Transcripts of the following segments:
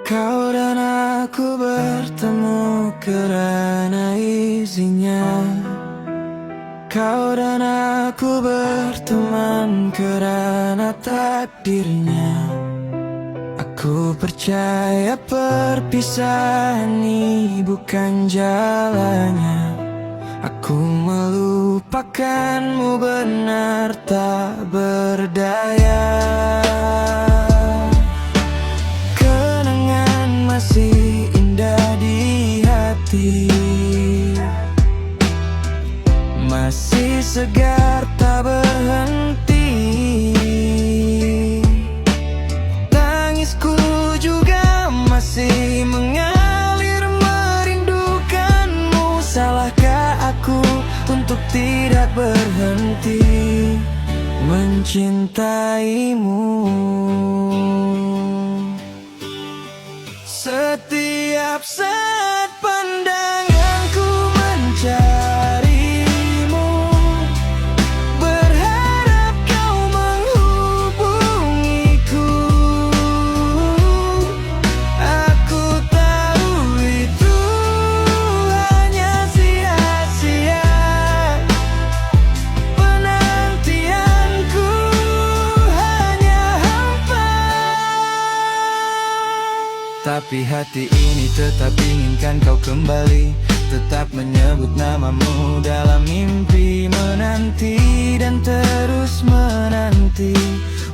Kau dan aku bertemu karena izinnya. Kau dan aku berteman karena takdirnya. Aku percaya perpisahan ini bukan jalannya. Aku melupakanmu benar tak berdaya. Kenangan masih indah di hati, masih segar tak berhenti. Tangisku juga masih mengalir merindukanmu. Salahkah aku untuk tidak berhenti mencintaimu? Setiap saat pandanganku mencarimu, berharap kau menghubungiku. Aku tahu itu hanya sia-sia, penantianku hanya hampa. Tapi hati ini tetap inginkan kau kembali, tetap menyebut namamu dalam mimpi, menanti dan terus menanti.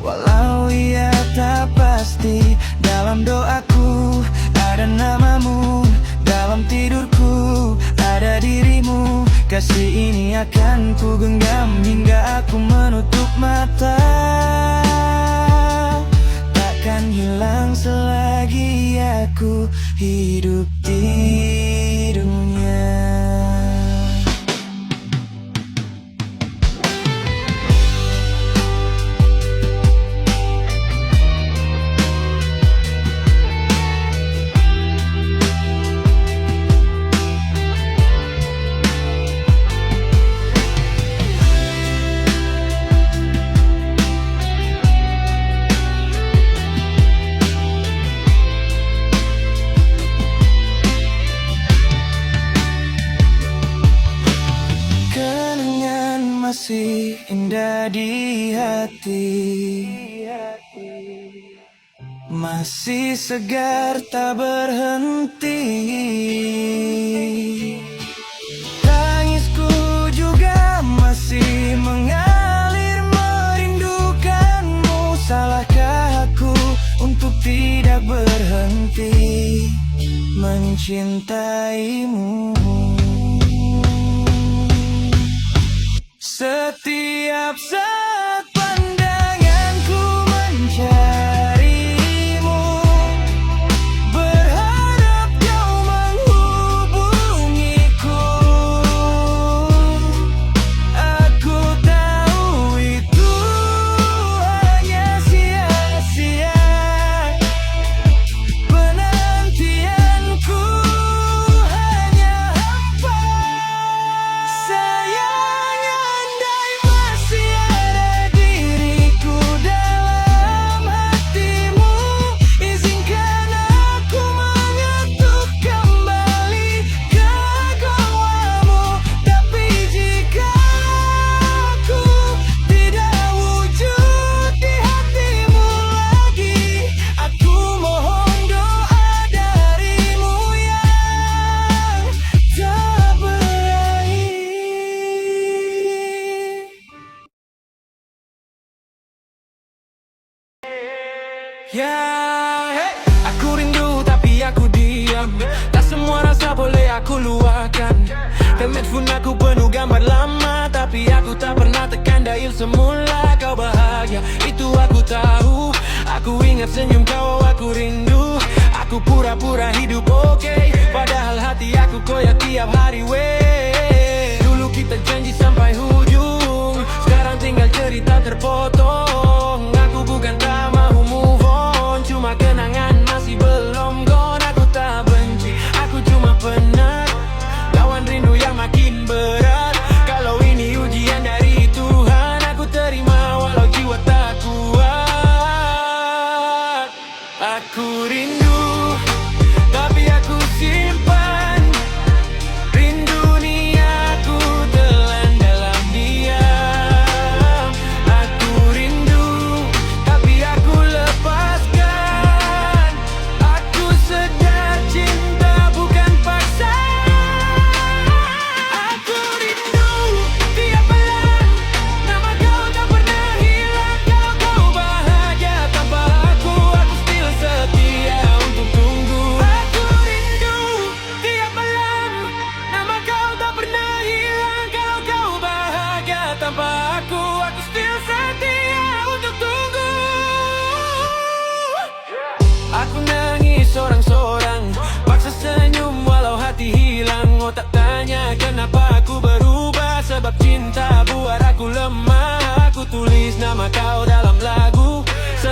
Walau ia tak pasti, dalam doaku ada namamu, dalam tidurku ada dirimu. Kasih ini akan ku genggam hingga aku menutup mata. Takkan hilang selagi aku hidup di dunia. Masih indah di hati, masih segar tak berhenti. Tangisku juga masih mengalir merindukanmu. Salahkah aku untuk tidak berhenti mencintaimu? Setiap saat pandanganku mencarimu, berharap kau menghubungiku. Aku tahu itu hanya sia-sia, penantianku hanya hampa. Ya, hey. Aku rindu tapi aku diam. Tak semua rasa boleh aku luahkan. Pemit phone aku penuh gambar lama, tapi aku tak pernah tekan dial semula. Kau bahagia, itu aku tahu. Aku ingat senyum kau, aku rindu. Aku pura-pura hidup oke, padahal hati aku koyak tiap hari weh. Dulu kita janji sampai ujung, sekarang tinggal cerita terpotong. Aku bukan tak mau move on, cuma kenangan masih belum gone. Aku tak benci, aku cuma penat lawan rindu yang makin berat. Kalau ini ujian dari Tuhan, aku terima walau jiwa tak kuat. Aku rindu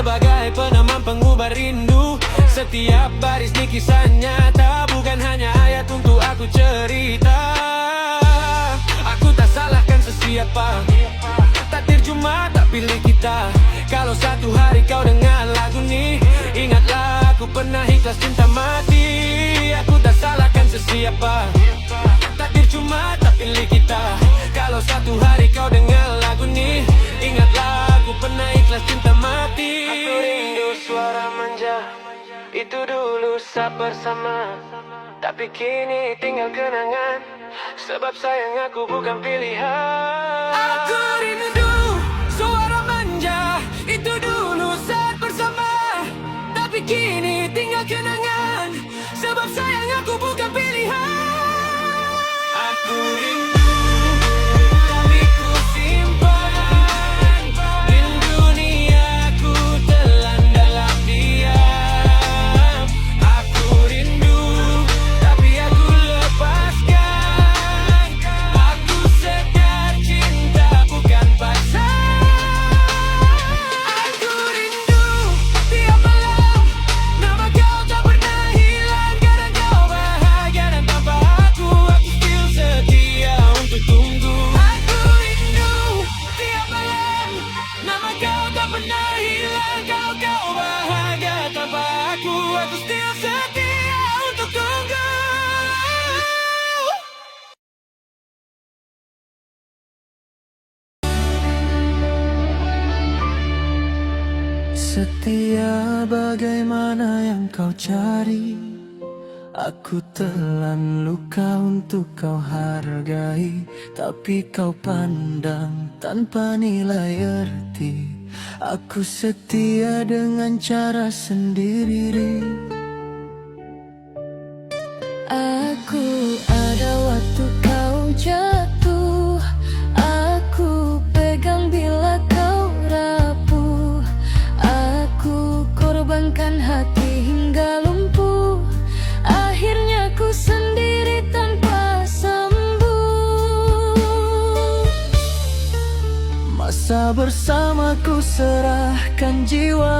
sebagai penenang pengubah rindu. Setiap baris di kisah nyata, bukan hanya ayat untuk aku cerita. Aku tak salahkan sesiapa, takdir cuma tak pilih kita. Kalau satu hari kau dengar lagu ni, ingatlah aku pernah ikhlas cinta mati. Aku tak salahkan sesiapa, takdir cuma tak pilih kita. Kalau satu hari kau dengar lagu ni, ingatlah aku pernah ikhlas cinta mati. Aku rindu suara manja, itu dulu saat bersama. Tapi kini tinggal kenangan, sebab sayang aku bukan pilihan. Aku rindu suara manja, itu dulu saat bersama. Tapi kini tinggal kenangan, sebab sayang aku bukan pilihan. Aku rindu, tapi ku simpan. Rindu ni aku telan dalam diam. Aku rindu, tapi aku lepaskan. Aku sedar cinta bukan pasal. Aku rindu tiap malam, nama kau tak pernah hilang. Kadang kau bahagia dan tanpa aku still setia untuk tunggu. Aku rindu tiap malam, nama kau tak pernah hilang. Kalau kau bahagia tanpa aku still setia untuk tunggu. Setia bagaimana yang kau cari, aku telan luka untuk kau hargai. Tapi kau pandang tanpa nilai erti. Aku setia dengan cara sendiri. Aku ada waktu kau jatuh, aku pegang bila kau rapuh. Aku korbankan hati hingga lumpuh. Akhirnya ku sendiri tanpa sembuh. Masa bersamaku serahkan jiwa,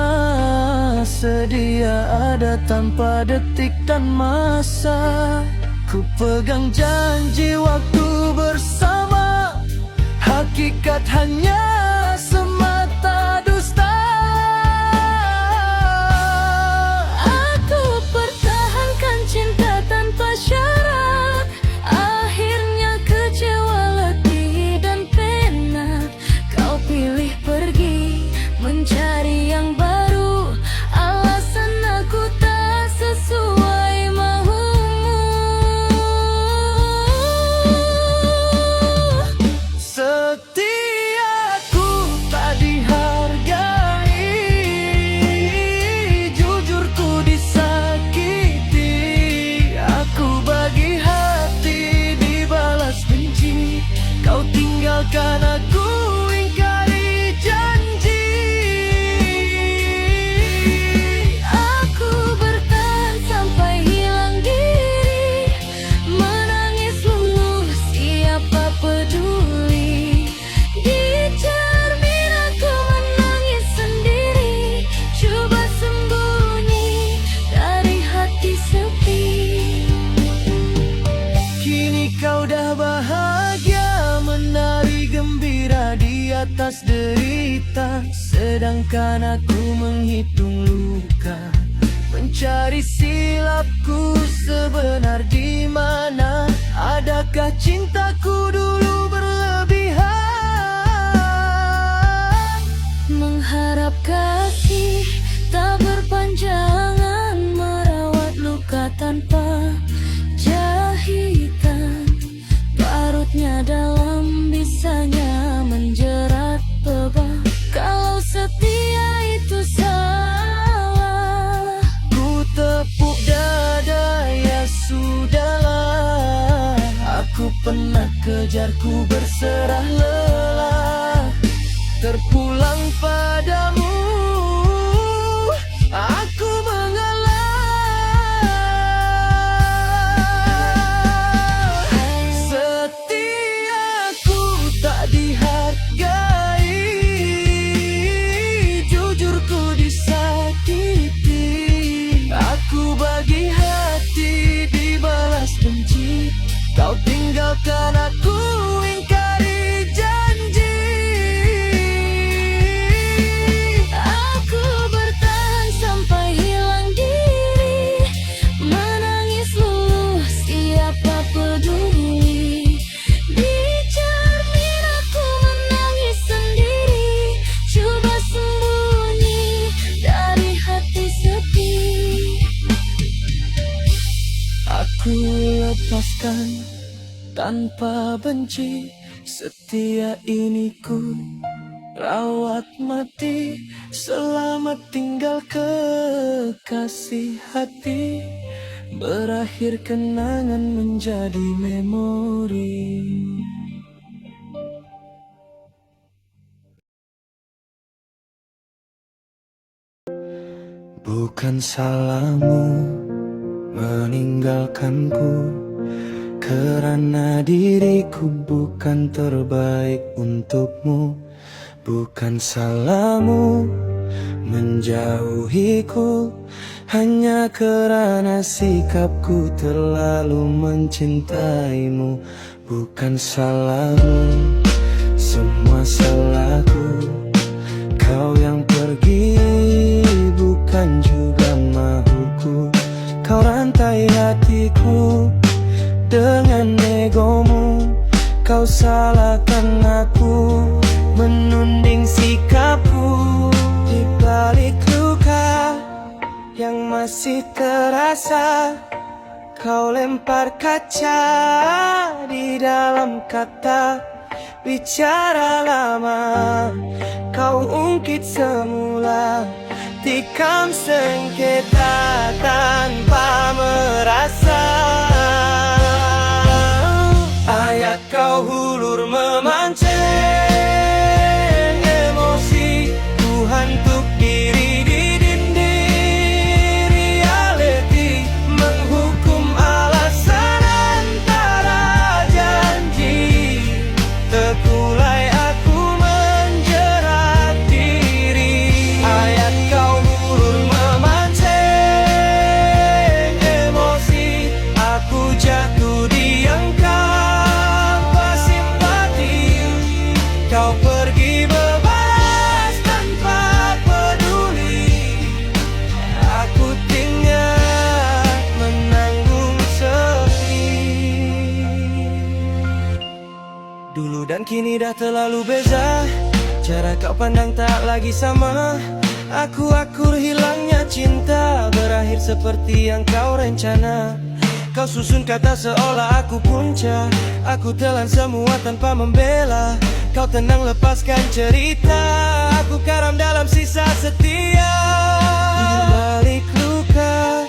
sedia ada tanpa detik dan masa. Ku pegang janji waktu bersama, hakikat hanya semata dusta. Aku pertahankan cinta tanpa syarat. Akhirnya kecewa, letih dan penat. Kau pilih pergi mencari yang baru. Alasan aku tak sesuai maumu. Setiaku tak dihargai, jujurku disakiti. Aku bagi hati dibalas benci. Kau tinggalkan aku, ingkari janji. Aku bertahan sampai hilang diri, menangis luluh siapa peduli. Di cermin aku menangis sendiri, coba sembunyi dari hati sepi. Kini kau dah bahagia, menari gembira di atas derita. Sedangkan aku menghitung luka, mencari silapku sebenar di mana. Adakah cintaku dulu berlebihan? Mengharap kasih tak berpanjangan, merawat luka tanpa jahitan. Parutnya dalam, bisanya menjerat lebah. Kalau setia itu salah, ku tepuk dada, ya sudahlah. Aku pernah kejar, ku berserah lelah, terpulang padamu. Aku mengalah. Setiaku tak dihargai, jujurku disakiti. ikhlaskan tanpa benci. Setia ini ku rawat mati. Selamat tinggal kekasih hati. Berakhir kenangan menjadi memori. Bukan salahmu meninggalkanku, karena diriku bukan terbaik untukmu. Bukan salahmu menjauhiku, hanya karena sikapku terlalu mencintaimu. Bukan salahmu, semua salahku. Kau yang pergi, bukan juga mahuku. Kau rantai hatiku dengan egomu. Kau salahkan aku, menunding sikapku. Di balik luka yang masih terasa, kau lempar kaca di dalam kata. Bicara lama, kau ungkit semula. Tikam sengketa tanpa merasa. Ayat kau hulur memancing emosi. Ku hantuk diri di dinding reality. Menghukum alasan antara janji. Terkulai aku menjerat diri. Ayat kau hulur memancing emosi. Aku jatuh di engkau simpati. Kau pergi bebas tanpa peduli. Aku tinggal menanggung sepi. Dulu dan kini dah terlalu beza. Cara kau pandang tak lagi sama. Aku akur hilangnya cinta. Berakhir seperti yang kau rencana. Kau susun kata seolah aku punca. Aku telan semua tanpa membela. Kau tenang lepaskan cerita. Aku karam dalam sisa setia. Di balik luka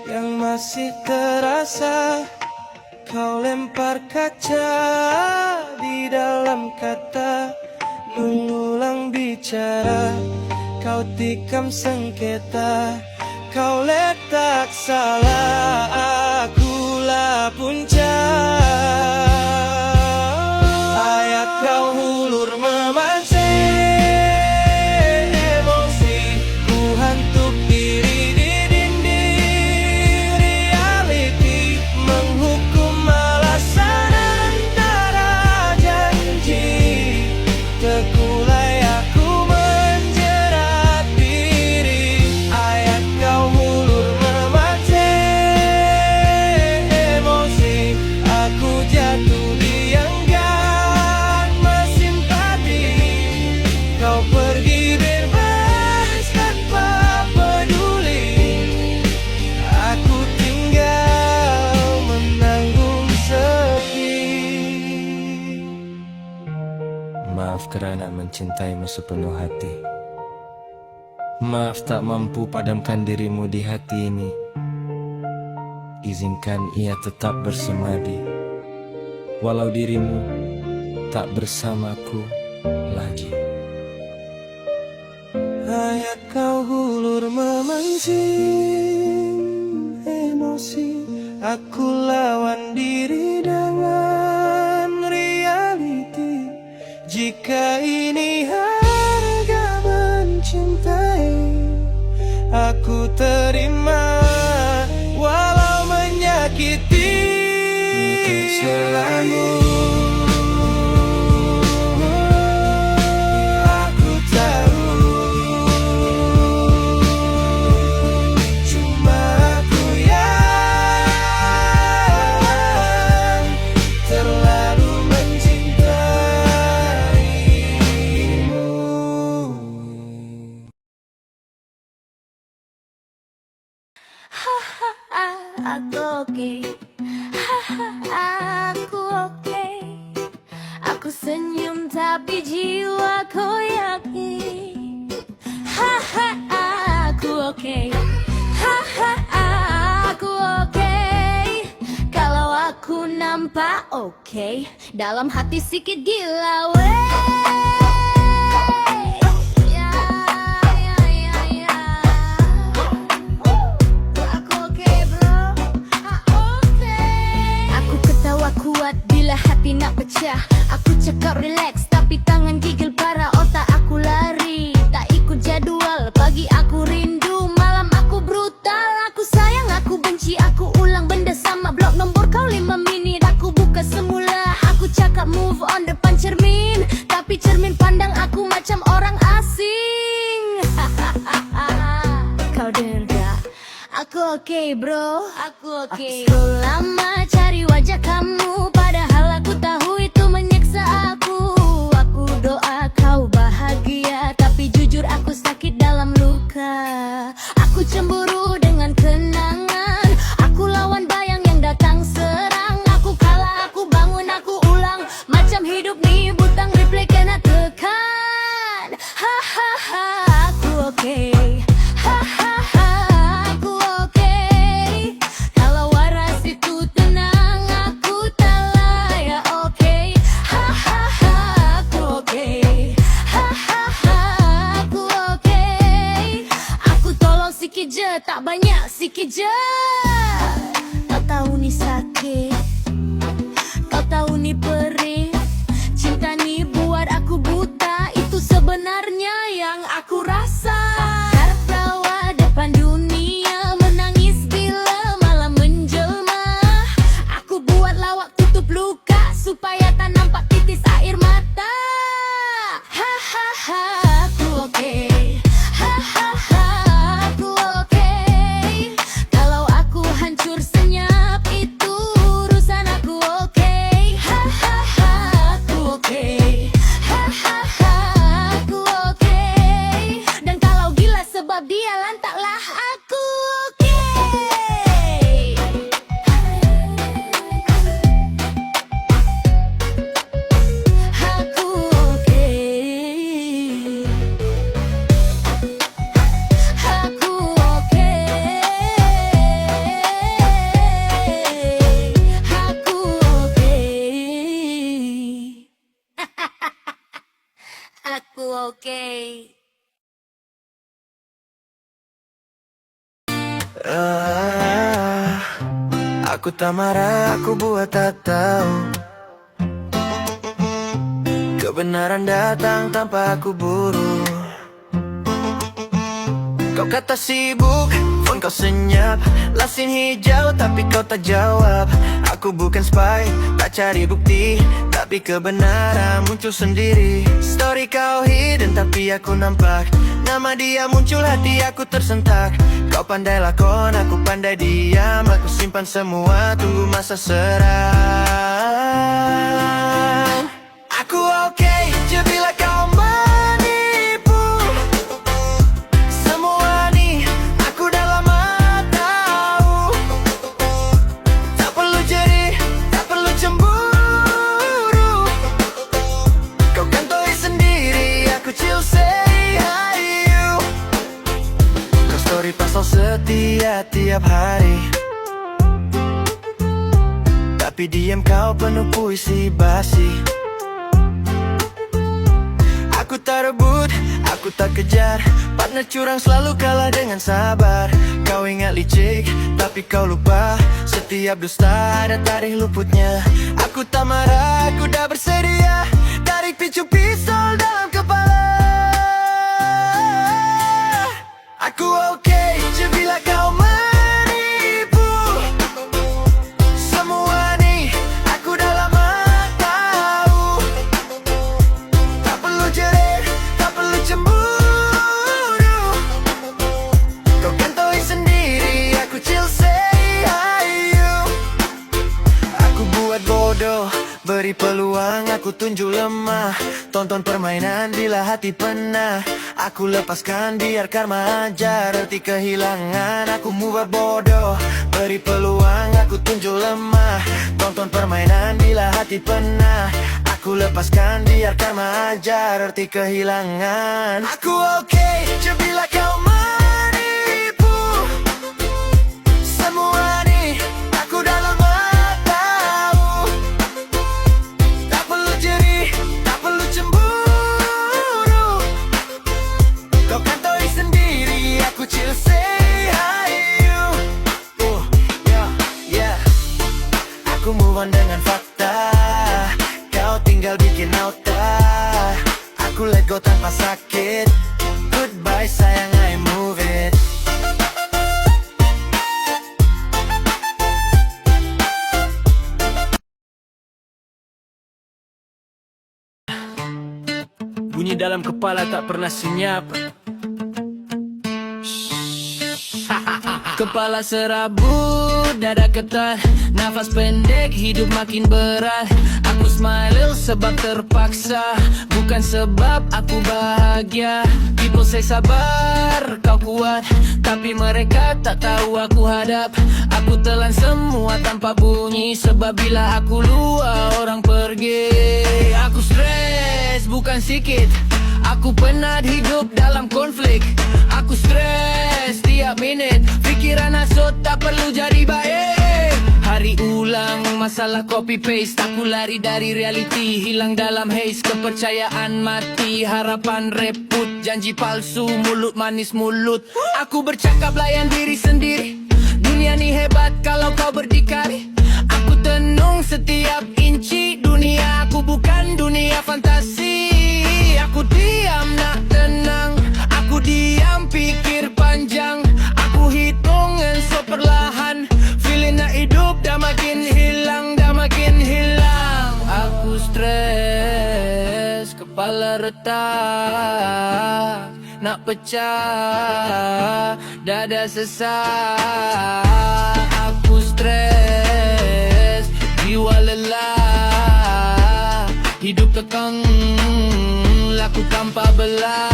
yang masih terasa, kau lempar kaca di dalam kata. Mengulang bicara, kau tikam sengketa. Kau letak salah, akulah puncak. Ayat kau hulur memancing emosi. Ku hantuk diri di dinding reality. Menghukum alasan antara janji. Terkulai aku menjerat diri. Ayat kau hulur memancing emosi. Aku jatuh di enggan bersimpati. Kau pergi bebas tanpa peduli. Aku tinggal menanggung sepi. Maaf kerana mencintaimu sepenuh hati. Maaf tak mampu padamkan dirimu di hati ini. Izinkan ia tetap bersemadi, walau dirimu tak bersamaku lagi. Ayat kau hulur memancing emosi. Aku lawan diri dengan reality. Jika ini harga mencintai, aku terima walau menyakiti. Selalu aku tahu, cuma aku yang terlalu mencintaimu. Aku oke. Aku oke. Aku senyum tapi jiwaku yakin. Aku oke. Aku oke. Kalau aku nampak oke, dalam hati sedikit gila Ya. Aku oke bro. Aku ketawa kuat bila hati nak pecah. Aku cakap relax tapi tangan gigil parah. Otak aku lari, tak ikut jadual. Pagi aku rindu, malam aku brutal. Aku sayang, aku benci, aku ulang benda sama. Blok nombor kau 5 menit, aku buka semula. Aku cakap move on depan cermin, tapi cermin pandang aku macam orang asing. Kau dengar gak? Aku oke bro, aku oke. Aku lama cari wajah kamu, padahal aku tahu itu menyiksa aku. Aku doa kau bahagia, tapi jujur aku sakit dalam luka. Aku cemburu dengan kenangan, aku lawan bayang yang datang serang. Aku kalah, aku bangun, aku ulang, macam hidup nih butang replay kena tekan. Aku oke. Aku oke. Kalau waras itu tenang, aku tak layak oke. Aku oke. Aku oke. Aku tolong sikit je, tak banyak, sikit je. Kau tahu ni sakit, kau tahu ni perih. Cinta ni buat aku buta, itu sebenarnya yang aku rasa. Tertawa depan dunia, menangis bila malam menjelma. Aku buat lawak tutup luka, supaya tak nampak titis air mata. Aku oke. Aku oke. Kalau aku hancur senyap, itu urusan aku oke. Aku oke. Aku oke. Dan kalau gila sebab dia, lantaklah aku oke. Aku oke. Aku oke. Aku oke. Aku oke. Aku tak marah, aku buat tak tahu. Kebenaran datang tanpa aku buru. Kau kata sibuk, phone kau senyap. Lasin hijau tapi kau tak jawab. Aku bukan spy, tak cari bukti, tapi kebenaran muncul sendiri. Story kau hidden tapi aku nampak. Nama dia muncul, hati aku tersentak. Kau pandai lakon, aku pandai diam. Aku simpan semua, tunggu masa seram. Aku oke, je bila kau menipu. Semua ni aku dah lama tahu. Tak perlu jadi, tak perlu cemburu. Kau kantoi sendiri, aku chill say hi you. Kau story pasal setia tiap hari, tapi diam kau penuh puisi basi. Aku tak rebut, aku tak kejar. Partner curang selalu kalah dengan sabar. Kau ingat licik, tapi kau lupa. Setiap dusta ada tarikh luputnya. Aku tak marah, aku dah bersedia. Tarik picu pistol dalam kepala. Aku oke, je bila kau menipu. Semua ni aku dah lama tahu. Tak perlu jerit, tak perlu cemburu. Kau kantoi sendiri, aku chill say hi you. Aku buat bodoh, beri peluang, aku tunjuk lemah. Tonton permainan bila hati penah. Aku lepaskan biar karma ajar. Arti kehilangan aku mubah bodoh. Beri peluang aku tunjuk lemah. Tonton permainan bila hati penah. Aku lepaskan biar karma ajar. Arti kehilangan aku oke, bila kau menipu. Semua nih aku dah lama tahu. Tak perlu jerih, tak perlu cemburu. Kau kan tahu sendiri aku chill say hi you. Yeah. Aku move on dengan fakta. Kau tinggal bikin nota. Aku let go tanpa sakit. Goodbye sayang, I move it. Bunyi dalam kepala tak pernah senyap. Kepala serabut, dada ketat, nafas pendek, hidup makin berat. Aku smile sebab terpaksa, bukan sebab aku bahagia. People say sabar, kau kuat, tapi mereka tak tahu aku hadap. Aku telan semua tanpa bunyi, sebab bila aku luar orang pergi. Aku stres, bukan sikit. Aku penat hidup dalam konflik. Aku stres tiap minit. Pikiran hasut tak perlu jadi baik. Hari ulang, masalah copy paste. Aku lari dari reality, hilang dalam haze. Kepercayaan mati, harapan reput. Janji palsu, mulut manis mulut. Aku bercakap layan diri sendiri. Dunia ni hebat kalau kau berdikari. Aku tenung setiap inci. Dunia aku bukan dunia fantasi. Aku diam nak tenang. Aku diam pikir panjang. Aku hitung so perlahan. Feeling nak hidup dah makin hilang, dah makin hilang. Aku stres, kepala retak, nak pecah, dada sesak. Aku stres, jiwa lelah, hidup tekang, laku tanpa belah.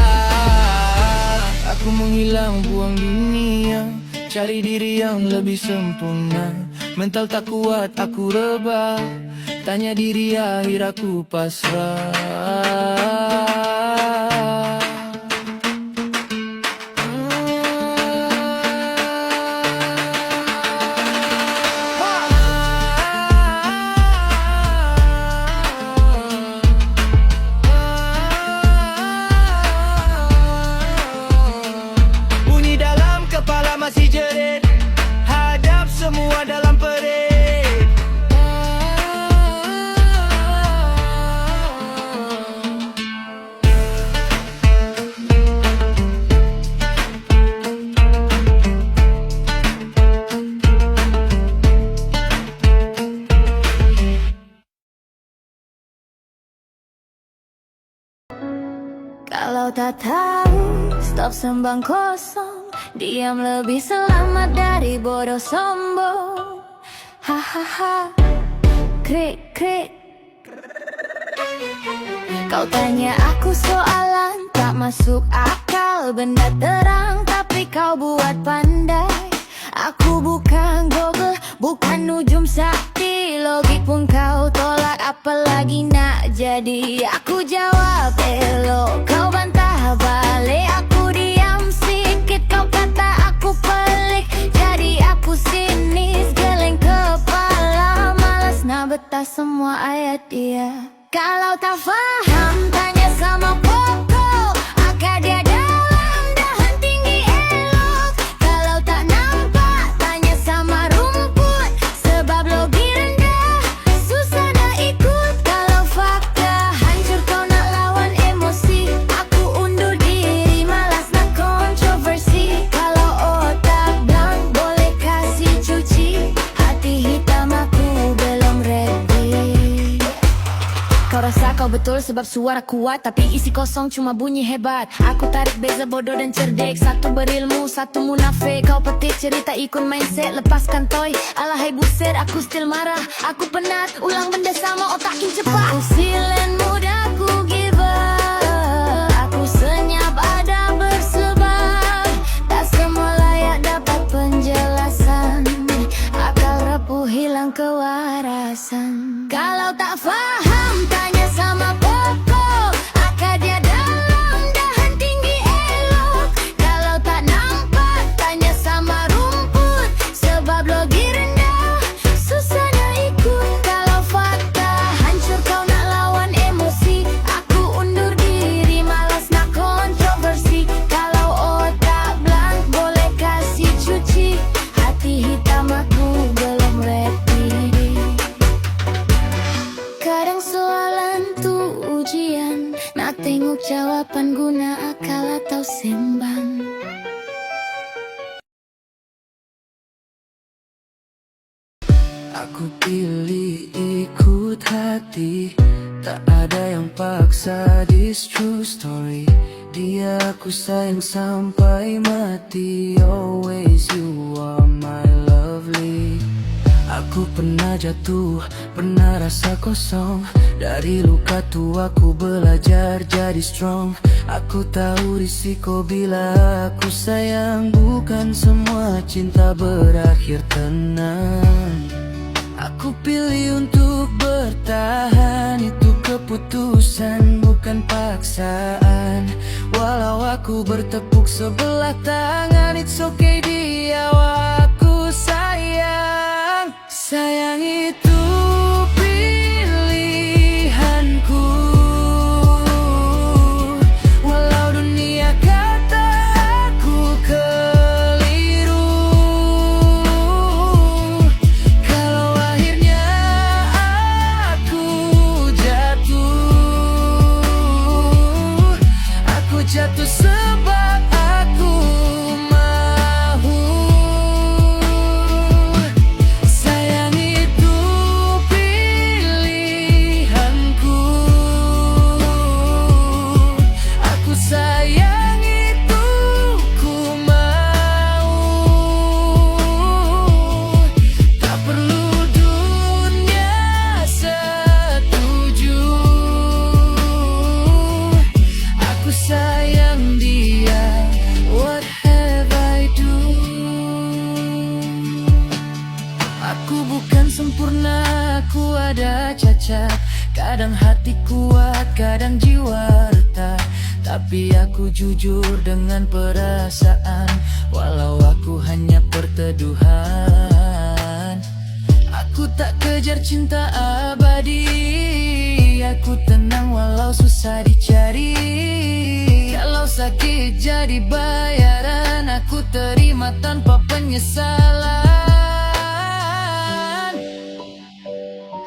Aku menghilang buang dunia, cari diri yang lebih sempurna. Mental tak kuat aku rebah, tanya diri akhir aku pasrah. Masih jerit, hadap semua dalam perit. Kalau tak tahu, stop sembang kosong. Diam lebih selamat dari bodoh sombong. Hahaha, krik krik. Kau tanya aku soalan tak masuk akal. Benda terang tapi kau buat pandai. Aku bukan Google, bukan nujum sakti. Logik pun kau tolak, apalagi nak jadi. Aku jawab elok, kau bantah balik. Aku diam sikit, kau kata aku pelik. Jadi aku sinis, geleng kepala. Malas nak betah semua ayat dia. Kalau tak faham, tanya sama Koko. Akar dia dalam, dahan tinggi elok. Kalau tak nampak, tanya sama rumput. Sebab logi rendah, susah nak ikut. Kalau fakta hancur, kau nak lawan emosi. Aku undur diri, malas nak kontroversi. Kalau otak blank, boleh kasih cuci. Hati hitam aku belum ready. Kau rasa kau betul betul sebab suara kuat, tapi isi kosong cuma bunyi hebat. Aku tarik beza bodoh dan cerdik, satu berilmu, satu munafik. Kau petik cerita ikut mindset, lepaskan toy. Alahai buset, aku still marah, aku penat, ulang benda sama otakin cepat. Aku silent muda, aku give up, aku senyap ada bersebab. Tak semua layak dapat penjelasan, akal rapuh hilang kewarasan. Kalau tak faham tanya sama pokok, akar dia dalam dahan tinggi elok. Kalau tak nampak tanya sama rumput, sebab logi rendah susahnya ikut. Kalau fakta hancur kau nak lawan emosi, aku undur diri malas nak kontroversi. Kalau otak blank boleh kasih cuci, hati hitam aku belum ready. Kadang soalan tuh ujian, nak tengok jawaban guna akal atau sembang. Aku pilih ikut hati, tak ada yang paksa. This true story, dia aku sayang sampai mati. Always you are my lovely. Aku pernah jatuh, pernah rasa kosong. Dari luka tu aku belajar jadi strong. Aku tahu risiko bila aku sayang, bukan semua cinta berakhir tenang. Aku pilih untuk bertahan, itu keputusan bukan paksaan. Walau aku bertepuk sebelah tangan, it's okay dia aku sayang. Sayang itu pilihanku, walau dunia kata aku keliru. Kalau akhirnya aku jatuh sebab aku mahu. Sayang itu pilihanku, aku sayang itu ku mau. Tak perlu dunia setuju, aku sayang dia, what have I do? Aku bukan sempurna, aku ada cacat. Kadang hati kuat, kadang jiwa retak. Tapi aku jujur dengan perasaan, walau aku hanya perteduhan. Aku tak kejar cinta abadi, aku tenang walau susah dicari. Kalau sakit jadi bayaran, aku terima tanpa penyesalan.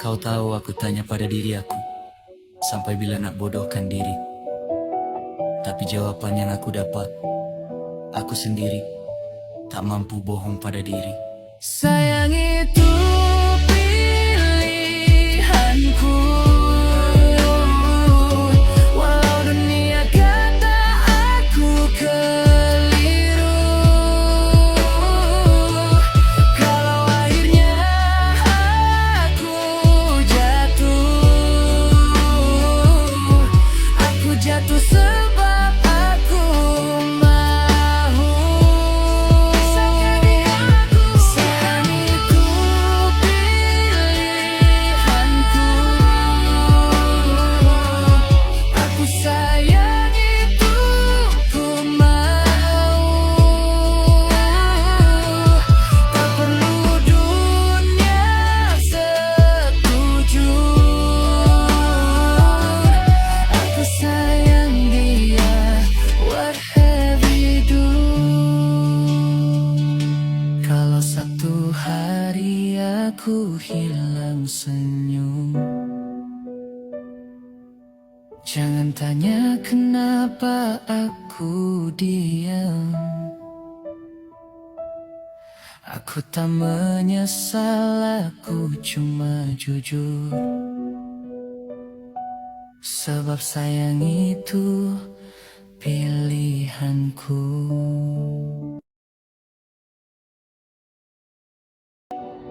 Kau tahu aku tanya pada diri aku, sampai bila nak bodohkan diri. Tapi jawaban yang aku dapat, aku sendiri tak mampu bohong pada diri. Sayang itu pilihanku, walau dunia kata aku keliru. Kalau akhirnya aku jatuh sebab aku mahu. Sayang itu pilihanku, aku sayang itu ku mau. Tak perlu dunia setuju, aku sayang dia, what have you do? Kalau satu hari aku hilang senyum, jangan tanya kenapa aku diam. Aku tak menyesal, aku cuma jujur. Sebab sayang itu pilihanku.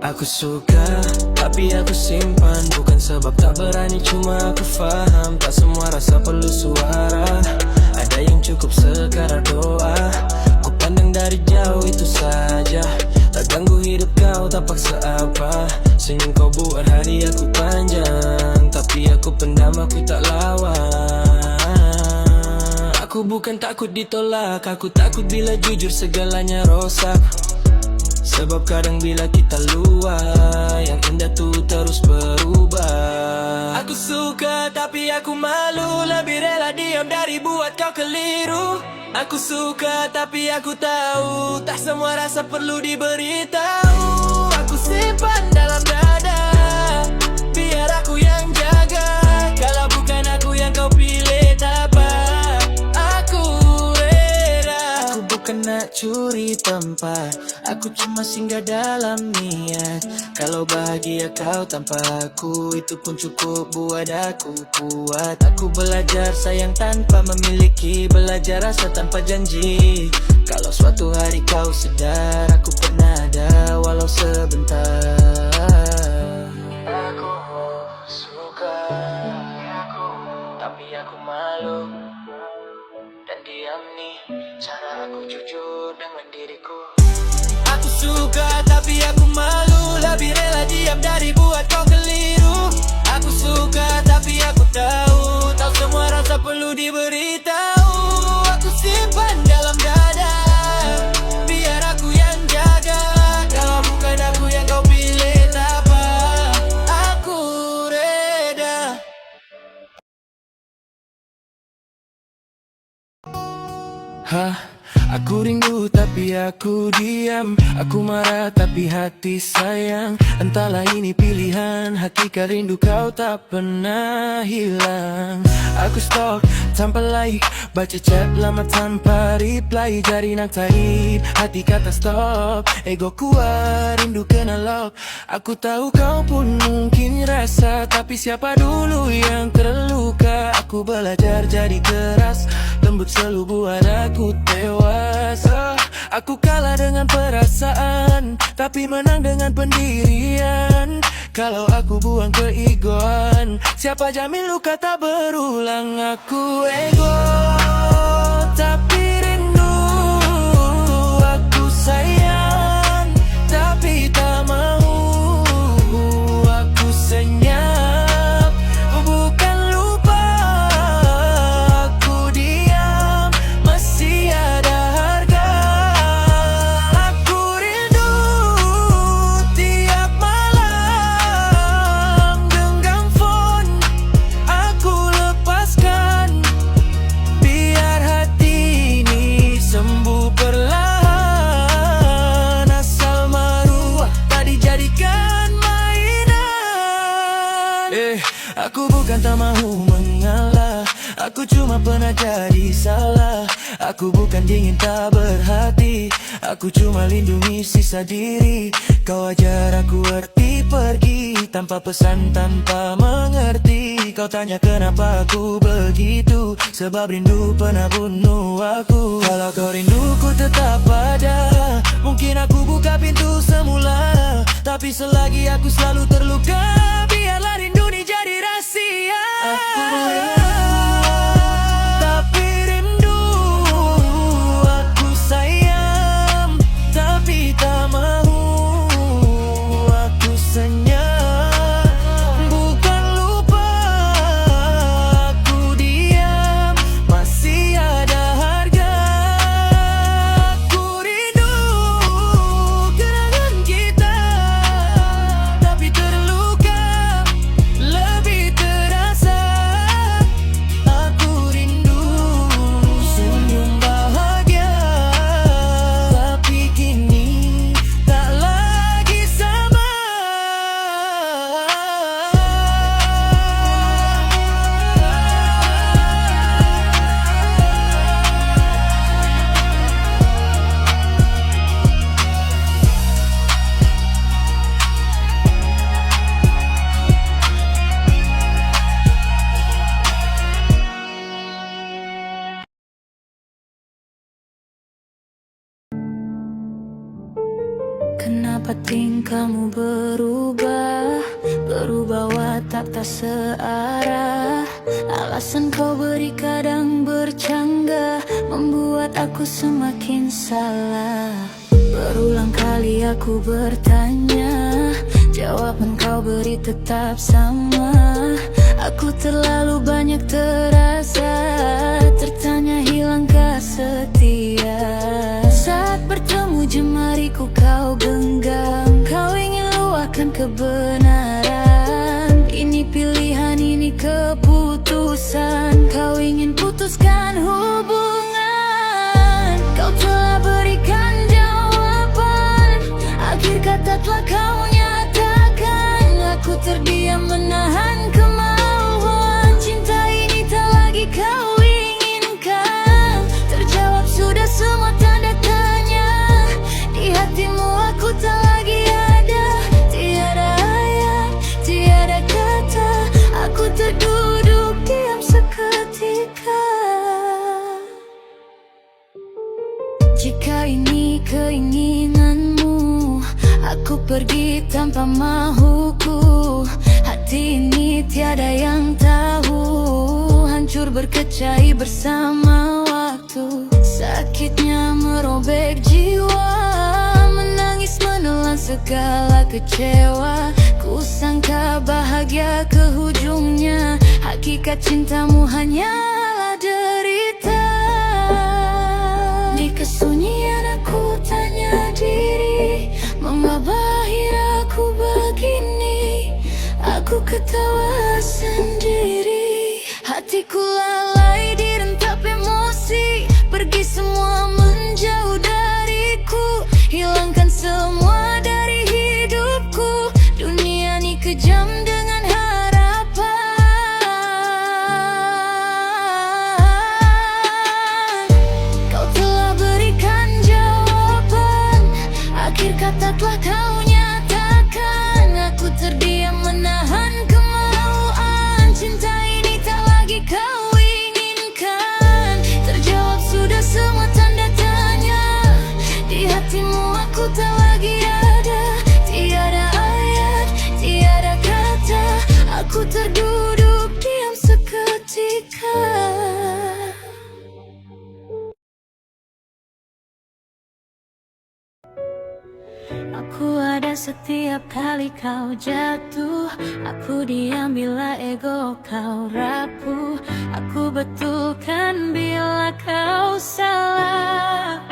Aku suka, tapi aku simpan. Bukan sebab tak berani, cuma aku faham tak semua rasa perlu suara. Ada yang cukup sekadar doa. Ku pandang dari jauh itu saja. Tak ganggu hidup kau, tak paksa apa. Senyum kau buat hari aku panjang. Tapi aku pendam, aku tak lawan. Aku bukan takut ditolak, aku takut bila jujur segalanya rosak. Sebab kadang bila kita luar, yang indah tu terus berubah. Aku suka tapi aku malu, lebih rela diam dari buat kau keliru. Aku suka tapi aku tahu, tak semua rasa perlu diberitahu. Aku simpan dalam dada, biar aku yang jaga. Kalau bukan aku yang kau pilih, tak apa, aku rela. Aku bukan nak curi tempat, aku cuma singgah dalam niat. Kalau bahagia kau tanpa aku, itu pun cukup buat aku kuat. Aku belajar sayang tanpa memiliki, belajar rasa tanpa janji. Kalau suatu hari kau sedar, aku pernah ada walau sebentar. Aku suka, tapi aku malu dan diam nih, cara aku jujur dengan diriku. Aku suka tapi aku malu, lebih rela diam dari buat kau keliru. Aku suka tapi aku tahu, tak semua rasa perlu diberitahu. Aku simpan dalam dada, biar aku yang jaga. Kalau bukan aku yang kau pilih, tak apa, aku reda. Hah? Aku rindu tapi aku diam. Aku marah tapi hati sayang. Entahlah ini pilihan, hakikat rindu kau tak pernah hilang. Aku stalk tanpa like, baca chat lama tanpa reply. Jari nak tarik, hati kata stop. Ego kuat, rindu kena lock. Aku tahu kau pun mungkin rasa, tapi siapa dulu yang terluka? Aku belajar jadi keras, lembut selalu buat aku tewas. Aku kalah dengan perasaan, tapi menang dengan pendirian. Kalau aku buang keegoan, siapa jamin luka tak berulang? Aku ego, tapi rindu. Aku sayang, tapi tak mau. Aku senyap, bukan lupa. Aku diam, masih ada harga. Aku rindu tiap malam, genggam phone aku lepaskan, biar hati ini sembuh perlahan. Asal maruah tak dijadikan mainan. Aku bukan tak mahu mengalah, aku cuma pernah jadi salah. Aku bukan dingin tak berhati, aku cuma lindungi sisa diri. Kau ajar aku erti pergi, tanpa pesan, tanpa mengerti. Kau tanya kenapa aku begitu, sebab rindu pernah bunuh aku. Kalau kau rinduku tetap ada, mungkin aku buka pintu semula. Tapi selagi aku selalu terluka, biarlah rindu ini jadi rahasia. Aku tapi rindu. Aku sayang, tapi tak mau. Aku senyap, bukan lupa. Aku diam, masih ada harga. Aku rindu kenangan kita, tapi terluka. Kenapa tingkahmu berubah? Berubah watak tak searah. Alasan kau beri kadang bercanggah, membuat aku semakin salah. Berulang kali aku bertanya, jawaban kau beri tetap sama. Aku terlalu banyak terasa, tertanya hilangkah setia. Saat bertemu jemariku kau genggam, kau ingin luahkan kebenaran. Ini pilihan, ini keputusan, kau ingin putuskan hubungan. Kau telah berikan jawaban, akhir kata telah kau nyatakan. Aku terdiam menahan kemauan, cinta ini tak lagi kau inginkan. Terjawab sudah semua tanda tanya, di hatimu aku tak lagi ada. Tiada ayat, tiada kata, aku terduduk diam seketika. Jika ini keinginanmu, aku pergi tanpa mahuku. Hati ini tiada yang tahu, hancur berkecai bersama waktu. Sakitnya merobek jiwa, menangis menelan segala kecewa. Ku sangka bahagia ke hujungnya, hakikat cintamu hanyalah derita. Di kesunyian aku tanya diri, mengapa akhir aku begini? Aku ketawa sendiri, hatiku lalai direntap emosi. Pergi semua menjauh dariku, hilangkan semua dari hidupku. Dunia ini kejam dengan harapan. Kau telah berikan jawaban, akhir kata telah kau nyatakan. Aku terdiam menahan kemauan, cinta ini tak lagi kau inginkan. Terjawab sudah semua tanda tanya, di hatimu aku tak lagi ada. Tiada ayat, tiada kata, aku terduduk diam seketika. Aku ada setiap kali kau jatuh, aku diam bila ego kau rapuh. Aku betulkan bila kau salah.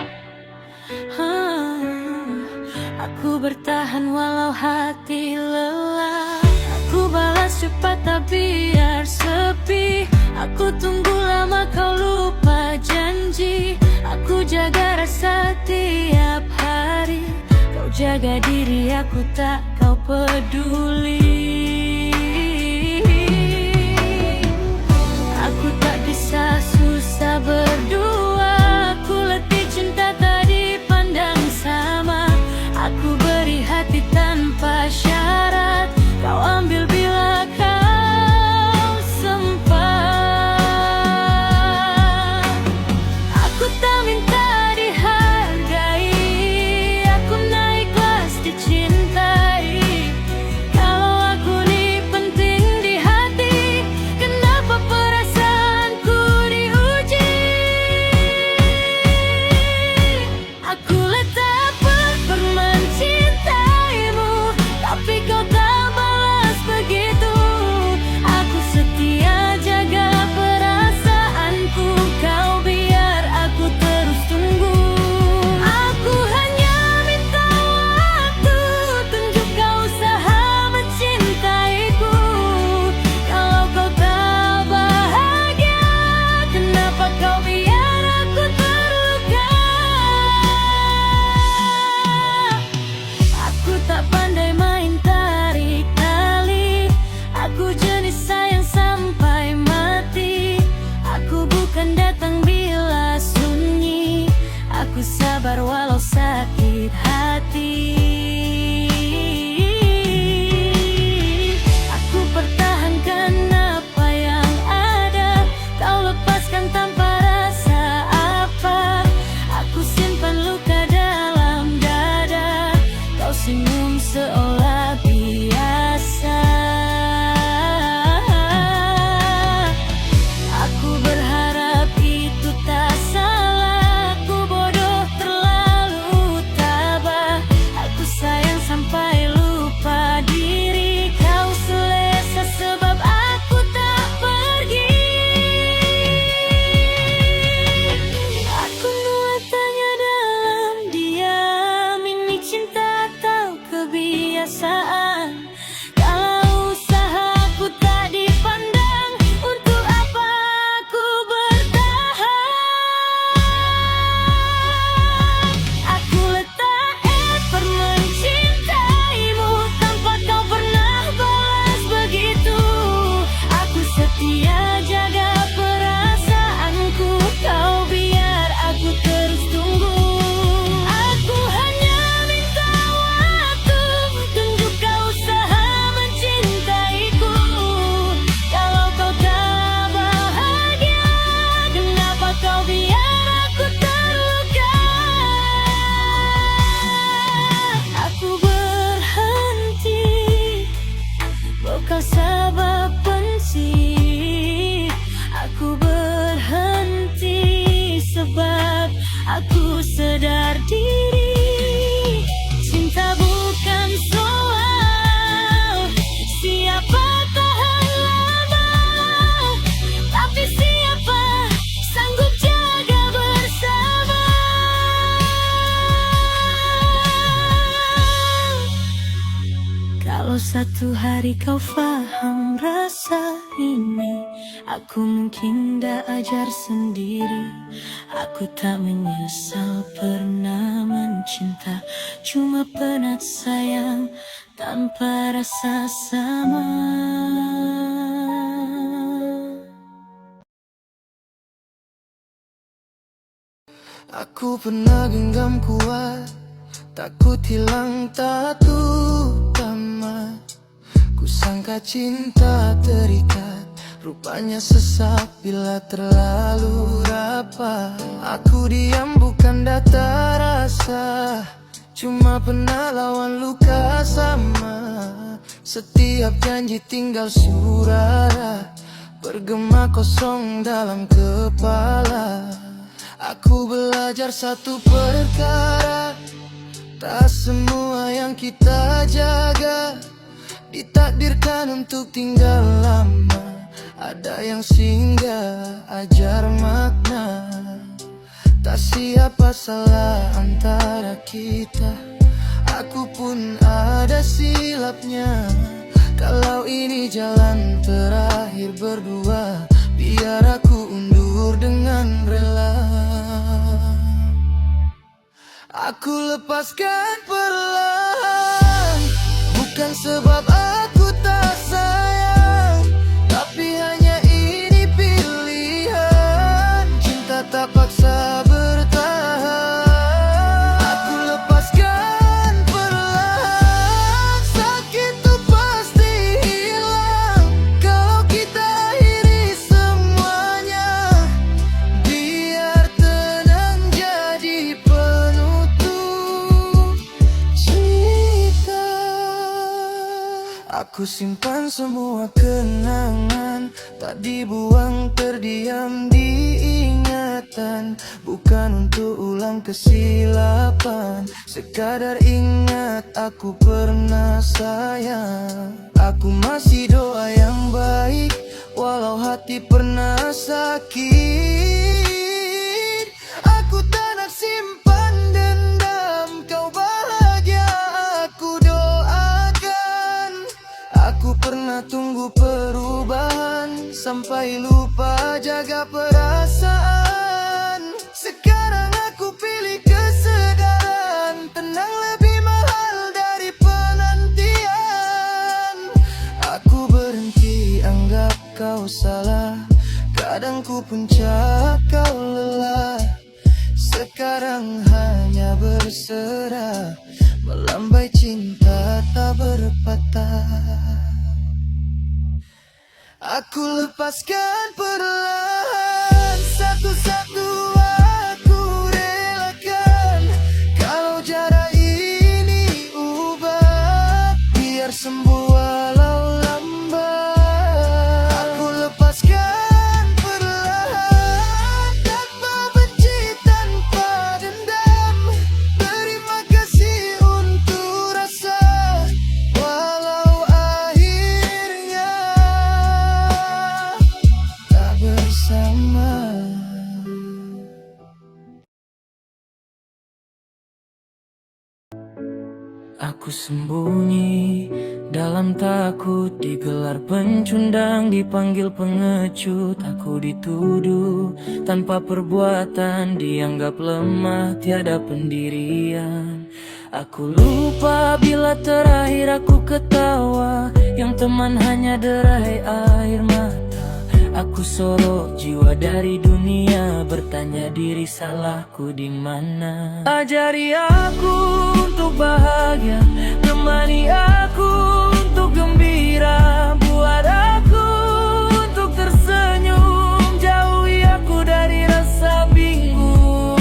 Aku bertahan walau hati lelah. Aku balas cepat tak biar sepi. Aku tunggu lama kau lupa janji. Aku jaga rasa tiap hari. Kau jaga diri, aku tak kau peduli. Aku tak bisa susah berdua. Aku letih cinta tak dipandang sama. Aku beri hati tanpa syarat, kau ambil bila kau sempat. Aku tak minta dihargai, aku naik kelas dicintai. Kalau aku Satu hari kau faham rasa ini, aku mungkin dah ajar sendiri. Aku tak menyesal pernah mencinta, cuma penat sayang tanpa rasa sama. Aku pernah genggam kuat, takut hilang tak tamat. Kusangka cinta terikat, rupanya sesak bila terlalu rapat. Aku diam bukan data rasa, cuma pernah lawan luka sama. Setiap janji tinggal suara, bergema kosong dalam kepala. Aku belajar satu perkara, tak semua yang kita jaga ditakdirkan untuk tinggal lama. Ada yang singgah ajar makna, tak siapa salah antara kita. Aku pun ada silapnya. Kalau ini jalan terakhir berdua, biar aku undur dengan rela. Aku lepaskan perlahan, bukan sebab aku tak sayang, tapi hanya ini pilihan. Cinta tak paksa bertahan. Aku lepaskan perlahan, sakit itu pasti hilang kalau kita akhiri semuanya. Biar tenang jadi penutup cerita. Aku simpan semua kenangan, tak dibuang terdiam di ingatan. Bukan untuk ulang kesilapan, sekadar ingat aku pernah sayang. Aku masih doa yang baik, walau hati pernah sakit. Aku tak nak simpan dendam, kau bahagia aku doakan. Aku pernah tunggu perubahan, sampai lupa jaga perasaan. Sekarang aku pilih kesedaran, tenang lebih mahal dari penantian. Aku berhenti anggap kau salah, kadang ku puncak kau lelah. Sekarang hanya berserah, melambai cinta tak berpatah. Aku lepaskan perlahan, satu-satu aku relakan. Kalau jarak ini ubah, biar sembuh walau lambat. Aku lepaskan perlahan, tanpa benci, tanpa dendam. Terima kasih untuk rasa, walau akhirnya tak bersama. Aku sembunyi dalam takut, digelar pencundang, dipanggil pengecut. Aku dituduh tanpa perbuatan, dianggap lemah, tiada pendirian. Aku lupa bila terakhir aku ketawa, yang teman hanya derai air mata. Aku sorot jiwa dari dunia, bertanya diri salahku di mana. Ajari aku untuk bahagia, temani aku untuk gembira, buat aku untuk tersenyum, jauhi aku dari rasa bingung.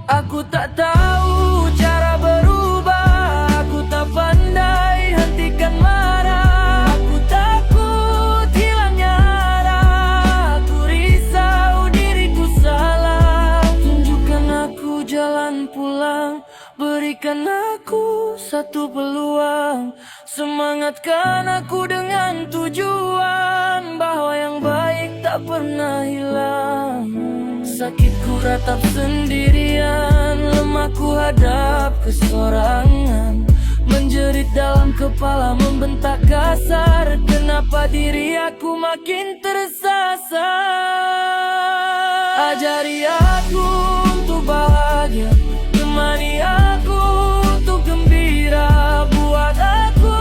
Aku tak tahu cara berubah, aku tak pandai hentikan marah. Aku takut hilangnya arah, aku risau diriku salah. Tunjukkan aku jalan pulang, berikan aku satu peluang. Semangatkan aku dengan tujuan, bahwa yang baik tak pernah hilang. Sakitku ratap sendirian, lemahku hadap kesorangan. kepala membentak kasar. Kenapa diri aku makin tersasar? Ajari aku untuk bahagia, temani aku untuk gembira, buat aku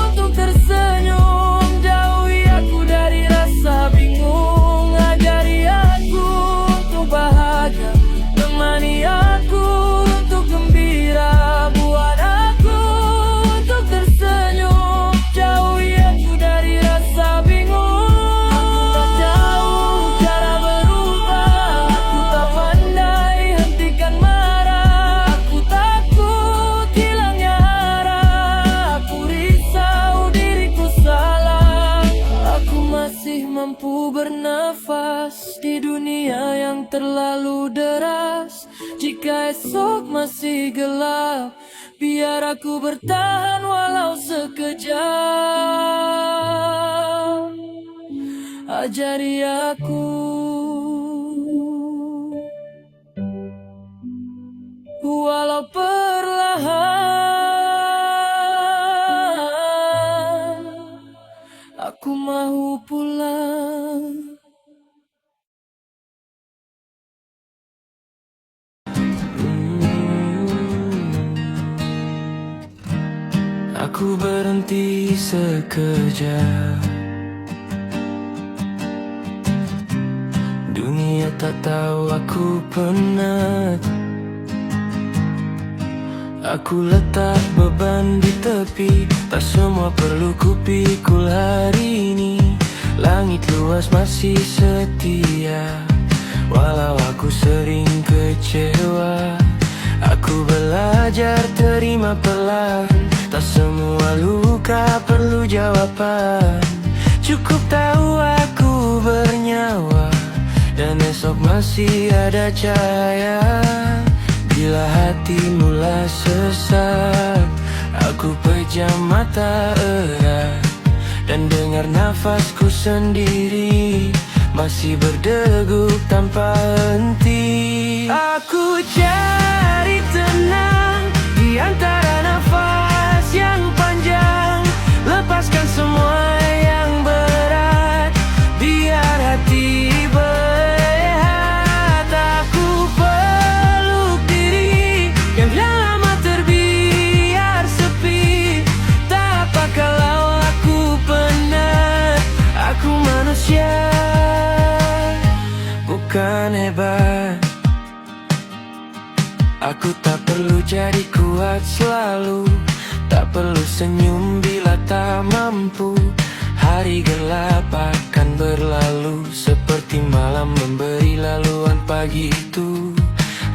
untuk tersenyum, jauhi aku dari rasa bingung. Ajari aku untuk bahagia, temani aku untuk gembira, buat aku untuk tersenyum, jauhi aku dari rasa bingung. Aku tak tahu cara berubah, aku tak pandai hentikan marah, aku takut hilangnya arah, aku risau diriku salah. Aku masih mampu bernafas di dunia yang terlalu deras. Jika esok masih gelap, biar aku bertahan walau sekejap. Ajari aku walau perlahan, aku mau pulang. Aku berhenti sekejap. Dunia tak tahu aku penat. Aku letak beban di tepi, tak semua perlu kupikul hari ini. Langit luas masih setia, walau aku sering kecewa. Aku belajar terima perlahan, tak semua luka perlu jawaban. Cukup tahu aku bernyawa, dan esok masih ada cahaya. Bila hati mula sesak, aku pejam mata erat dan dengar nafasku sendiri masih berdegup tanpa henti. Aku cari tenang di antara nafas yang panjang, lepaskan semua yang berat, biar hati berehat. Aku peluk diri yang lama terbiar sepi. Tak apa kalau aku penat, aku manusia, bukan hebat. Aku tak perlu jadi kuat selalu, tak perlu senyum bila tak mampu. Hari gelap akan berlalu, seperti malam memberi laluan pagi itu.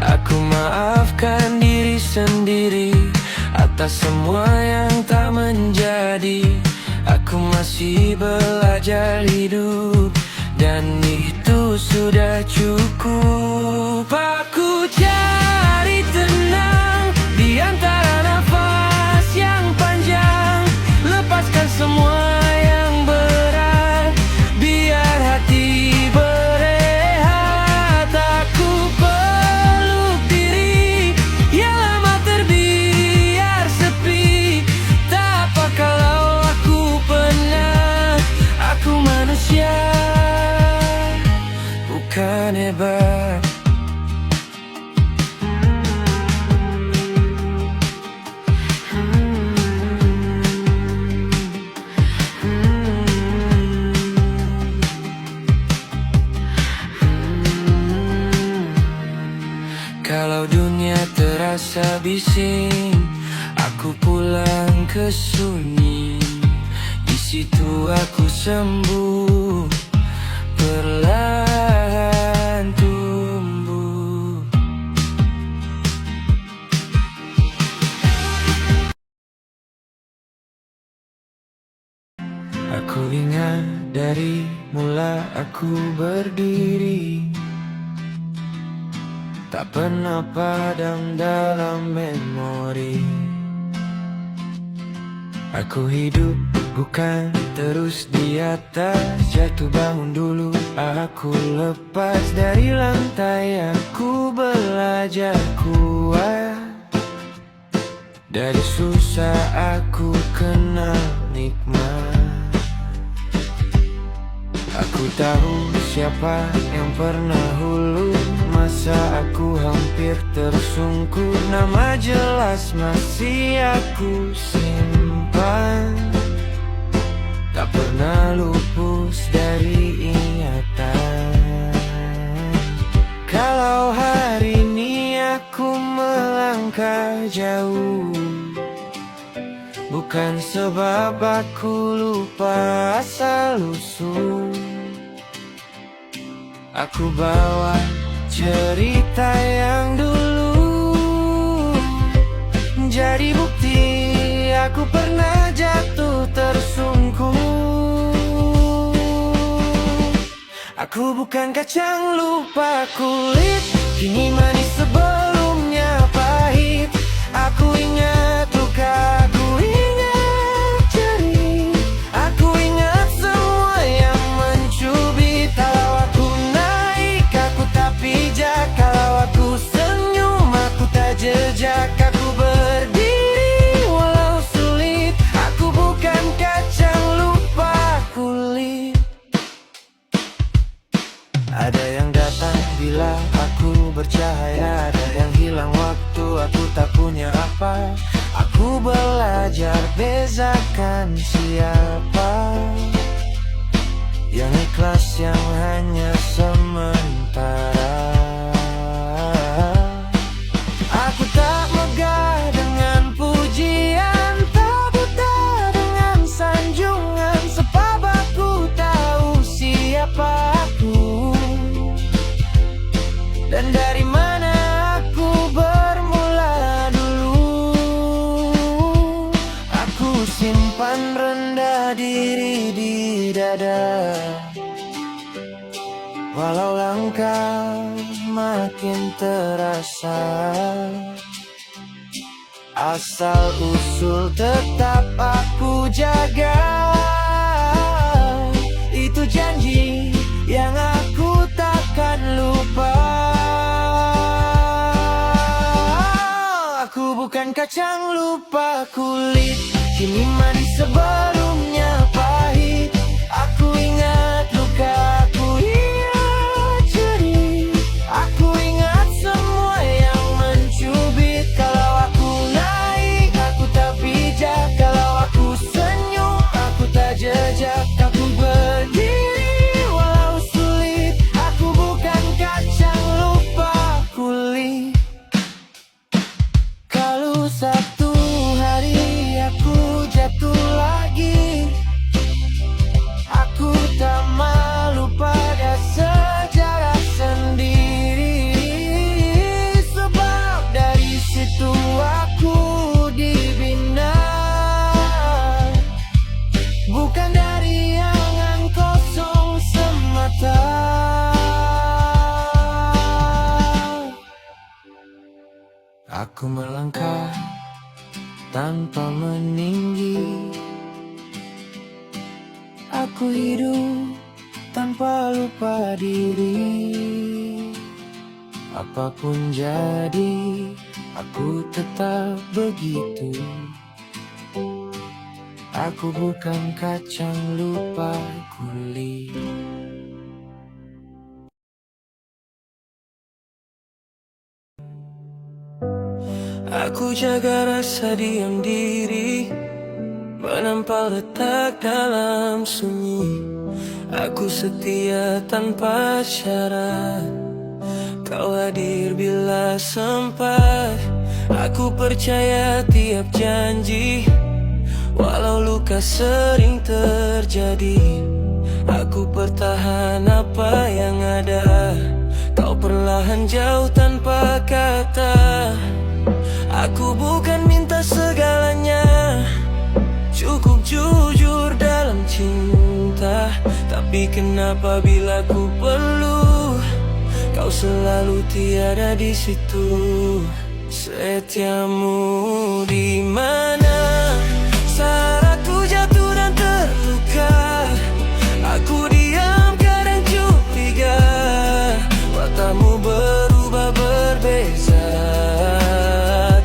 Aku maafkan diri sendiri atas semua yang tak menjadi. Aku masih belajar hidup, dan itu sudah cukup. Aku cari tenang di antara nafas yang panjang, lepaskan semua yang berat, biar hati berehat. Aku peluk diri yang lama terbiar sepi. Tak apa kalau aku penat, aku manusia, bukan hebat. Kalau dunia terasa bising, aku pulang ke sunyi. Di situ aku sembuh, perlahan tumbuh. Aku ingat dari mula aku berdiri, tak pernah padam dalam memori. Aku hidup bukan terus di atas, jatuh bangun dulu aku lepas dari lantai. Aku belajar kuat Dari susah aku kenal nikmat. Aku tahu siapa yang pernah hulu, masa aku hampir tersungkur. Nama jelas masih aku simpan, tak pernah lupus dari ingatan. Kalau hari ini aku melangkah jauh, bukan sebab aku lupa asal-usul. Aku bawa cerita yang dulu, jadi bukti aku pernah jatuh tersungkur. Aku bukan kacang lupa kulit, kini manis sebelumnya pahit. Aku ingat luka, aku ingat jerih, aku ingat semua yang mencubit. Kalau aku naik, aku tak pijak. Kalau aku senyum, aku tak jejak. Aku berdiri walau sulit, aku bukan kacang lupa kulit. Ada yang datang bila aku bercahaya, ada yang hilang waktu aku tak punya apa. Aku belajar bezakan siapa yang ikhlas, yang hanya sementara. Aku tak megah dengan pujian, tak buta dengan sanjungan, sebab aku tahu siapa aku dan dari mana aku bermula dulu. Aku simpan rendah diri di dada, walau langkah makin terasa. Asal usul tetap aku jaga, itu janji yang aku takkan lupa. Aku bukan kacang lupa kulit, kini manis sebelumnya pahit. Aku ingat luka, aku ingat jerih, aku ingat semua yang mencubit. Kalau aku naik, aku tak pijak. Kalau aku senyum, aku tak jejak. Aku berdiri walau sulit, aku bukan kacang lupa kulit. Kalau satu hari aku jatuh lagi, aku tak malu pada sejarah sendiri, sebab dari situ aku dibina, bukan dari angan kosong semata. Aku melangkah tanpa meninggi, aku hidup tanpa lupa diri. Apapun jadi, aku tetap begitu. Aku bukan kacang lupa kulit. Aku jaga rasa diam diri, menampal letak dalam sunyi. Aku setia tanpa syarat, kau hadir bila sempat. Aku percaya tiap janji, walau luka sering terjadi. Aku pertahan apa yang ada, kau perlahan jauh tanpa kata. Aku bukan minta segalanya, cukup jujur dalam cinta. Tapi kenapa bila ku perlu, kau selalu tiada di situ. Setiamu di mana saat aku jatuh dan terluka. Aku diam kadang curiga, matamu berubah berbeza,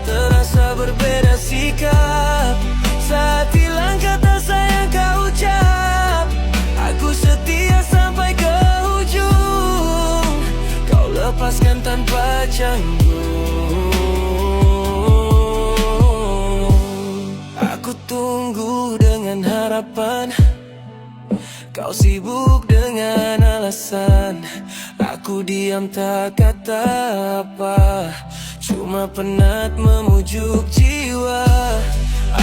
terasa berbeda sih. tanggung. Aku tunggu dengan harapan, kau sibuk dengan alasan. Aku diam tak kata apa, cuma penat memujuk jiwa.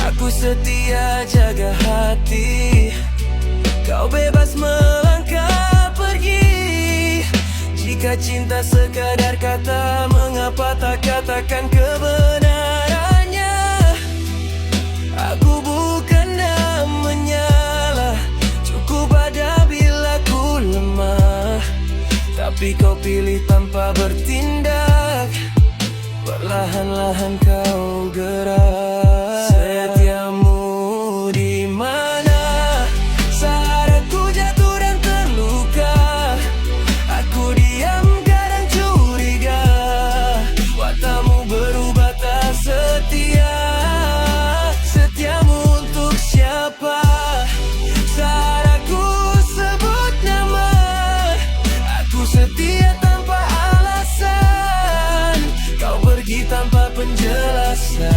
Aku setia jaga hati, kau bebas melangkah pergi. Jika cinta sekadar kata, mengapa tak katakan kebenarannya? Aku bukan menyala, cukup ada bila ku lemah. Tapi kau pilih tanpa bertindak, perlahan-lahan kau gerak. Setiamu di mana saat aku jatuh dan terluka. Aku diam kadang curiga, watamu berubah tak setia. Setiamu untuk siapa? Saat aku sebut nama, aku setia tanpa alasan. Kau pergi tanpa penjelasan.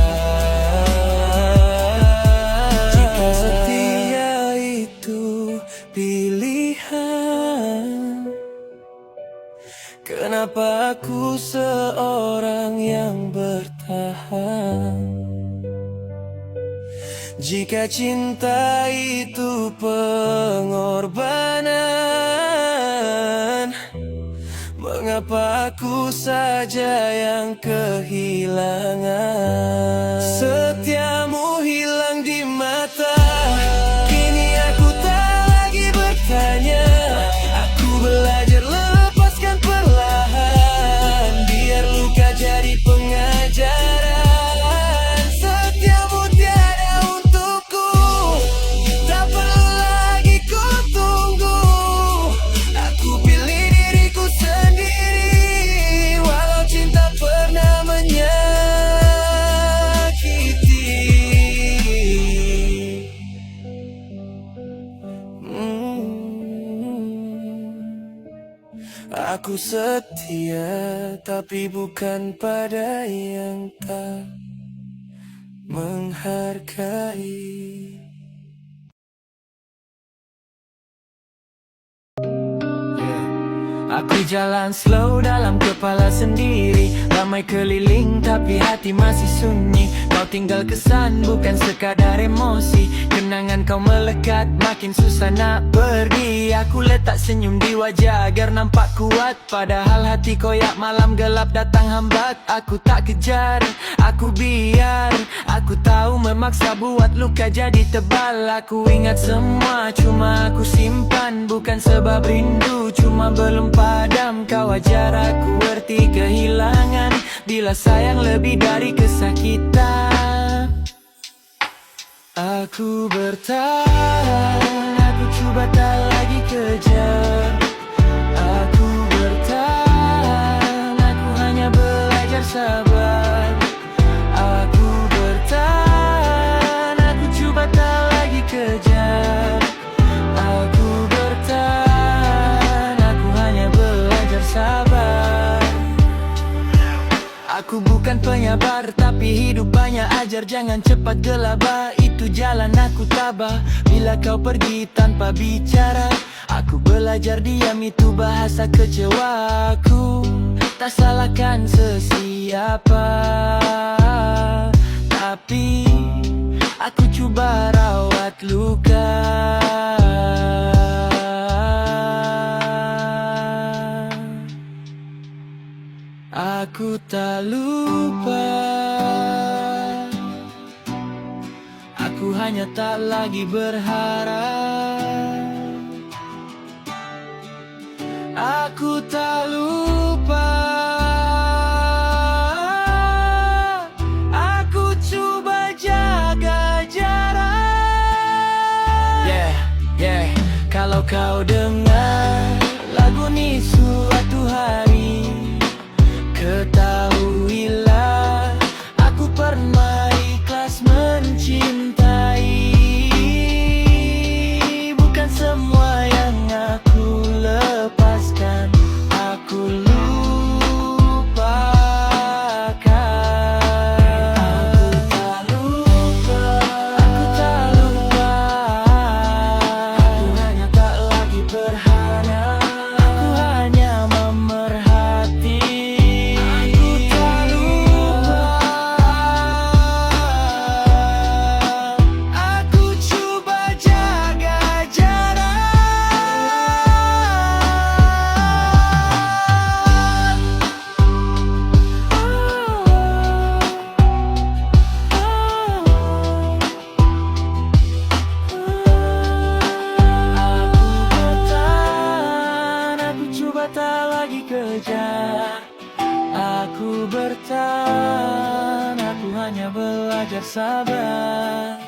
Jika setia itu pilihan, kenapa aku seorang yang bertahan? Jika cinta itu pengorbanan, mengapa aku saja yang kehilangan? Setiamu hilang di mata, kini aku tak lagi bertanya. Aku belajar lepaskan perlahan, biar luka jadi pengajaran. Setiamu tiada untukku, tak perlu lagi ku tunggu. Aku pilih diriku sendiri, walau cinta pernah menyakiti. Aku setia, tapi bukan pada yang tak menghargai. Aku jalan slow dalam kepala sendiri, ramai keliling tapi hati masih sunyi. Kau tinggal kesan bukan sekadar emosi, kenangan kau melekat makin susah nak pergi. Aku letak senyum di wajah agar nampak kuat, padahal hati koyak malam gelap datang hambat. Aku tak kejar, aku biar. Aku tahu memaksa buat luka jadi tebal. Aku ingat semua, cuma aku simpan. Bukan sebab rindu, cuma belum padam. Kau ajar aku erti kehilangan, bila sayang lebih dari kesakitan. Aku bertahan, aku coba tak lagi kejar. Aku bertahan, aku hanya belajar sabar. Aku bertahan, aku coba tak lagi kejar. Aku bertahan, aku hanya belajar sabar. Aku bukan penyabar, tapi hidup banyak ajar. Jangan cepat gelabah, itu jalan aku tabah. Bila kau pergi tanpa bicara, aku belajar diam, itu bahasa kecewaku. Tak salahkan sesiapa, tapi aku coba rawat luka. Aku tak lupa, aku hanya tak lagi berharap. Aku tak lupa, aku coba jaga jarak. Kalau kau dengar lagu ni suatu hari, ketahuilah aku pernah ikhlas mencintai. Bukan semua yang aku lepaskan, aku lupa. hanya belajar sabar.